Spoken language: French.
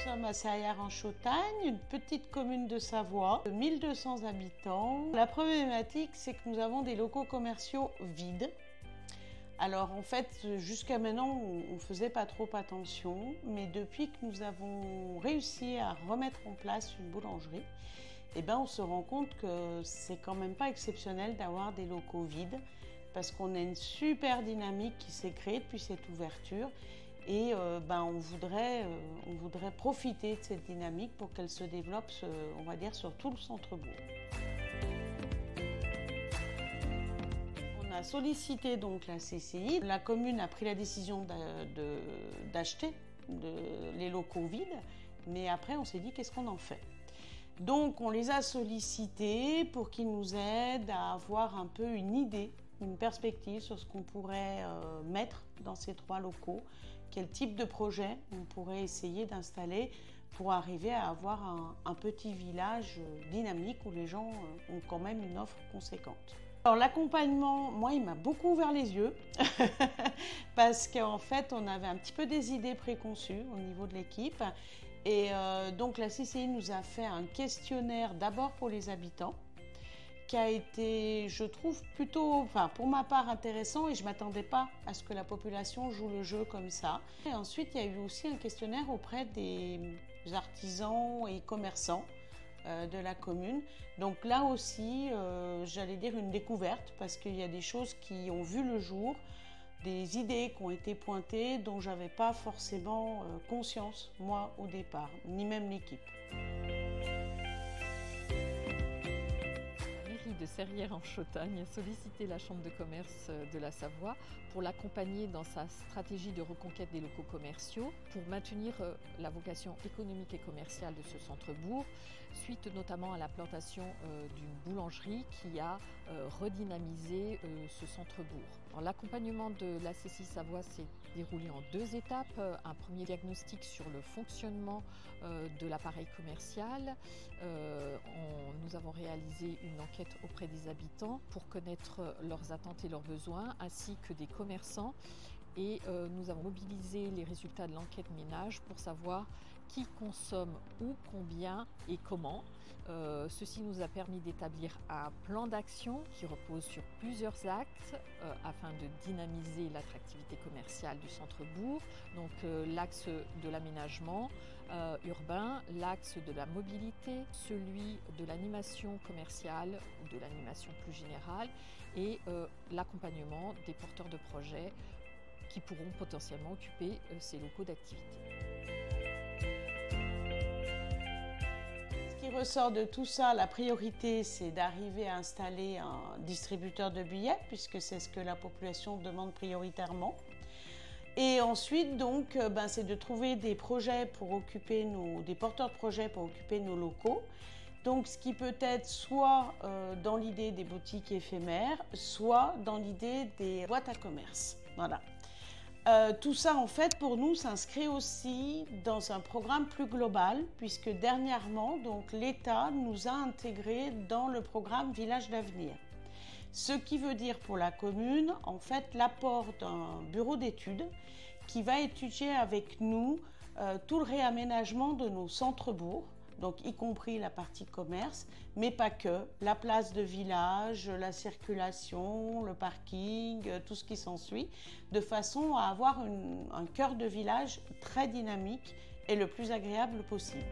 sommes à Serrières-en-Chautagne, une petite commune de Savoie, de 1200 habitants. La problématique, c'est que nous avons des locaux commerciaux vides. Alors en fait, jusqu'à maintenant, on ne faisait pas trop attention, mais depuis que nous avons réussi à remettre en place une boulangerie, on se rend compte que c'est quand même pas exceptionnel d'avoir des locaux vides, parce qu'on a une super dynamique qui s'est créée depuis cette ouverture. Et on voudrait profiter de cette dynamique pour qu'elle se développe, on va dire, sur tout le centre-bourg. On a sollicité donc la CCI. La commune a pris la décision d'acheter les locaux vides, mais après on s'est dit qu'est-ce qu'on en fait. Donc on les a sollicités pour qu'ils nous aident à avoir un peu une idée, une perspective sur ce qu'on pourrait mettre dans ces 3 locaux, quel type de projet on pourrait essayer d'installer pour arriver à avoir un petit village dynamique où les gens ont quand même une offre conséquente. Alors l'accompagnement, moi, il m'a beaucoup ouvert les yeux parce qu'en fait, on avait un petit peu des idées préconçues au niveau de l'équipe. Et donc la CCI nous a fait un questionnaire d'abord pour les habitants, qui a été, je trouve, plutôt, pour ma part, intéressant, et je ne m'attendais pas à ce que la population joue le jeu comme ça. Et ensuite, il y a eu aussi un questionnaire auprès des artisans et commerçants de la commune. Donc là aussi, j'allais dire une découverte, parce qu'il y a des choses qui ont vu le jour, des idées qui ont été pointées dont je n'avais pas forcément conscience, moi, au départ, ni même l'équipe. De Serrières-en-Chautagne a sollicité la Chambre de commerce de la Savoie pour l'accompagner dans sa stratégie de reconquête des locaux commerciaux, pour maintenir la vocation économique et commerciale de ce centre-bourg, suite notamment à la plantation d'une boulangerie qui a redynamisé ce centre-bourg. L'accompagnement de la CCI Savoie s'est déroulé en 2 étapes. Un premier diagnostic sur le fonctionnement de l'appareil commercial. Nous avons réalisé une enquête auprès des habitants pour connaître leurs attentes et leurs besoins, ainsi que des commerçants. Et nous avons mobilisé les résultats de l'enquête ménage pour savoir qui consomme où, combien et comment. Ceci nous a permis d'établir un plan d'action qui repose sur plusieurs axes afin de dynamiser l'attractivité commerciale du centre-bourg. Donc l'axe de l'aménagement urbain, l'axe de la mobilité, celui de l'animation commerciale ou de l'animation plus générale et l'accompagnement des porteurs de projets qui pourront potentiellement occuper ces locaux d'activité. Ce qui ressort de tout ça, la priorité, c'est d'arriver à installer un distributeur de billets, puisque c'est ce que la population demande prioritairement. Et ensuite, donc, c'est de trouver des projets pour occuper des porteurs de projets pour occuper nos locaux. Donc, ce qui peut être soit dans l'idée des boutiques éphémères, soit dans l'idée des boîtes à commerce. Voilà. Tout ça, en fait, pour nous, s'inscrit aussi dans un programme plus global, puisque dernièrement, donc, l'État nous a intégrés dans le programme Village d'avenir. Ce qui veut dire pour la commune, en fait, l'apport d'un bureau d'études qui va étudier avec nous tout le réaménagement de nos centres-bourgs, donc y compris la partie commerce, mais pas que, la place de village, la circulation, le parking, tout ce qui s'ensuit, de façon à avoir un cœur de village très dynamique et le plus agréable possible.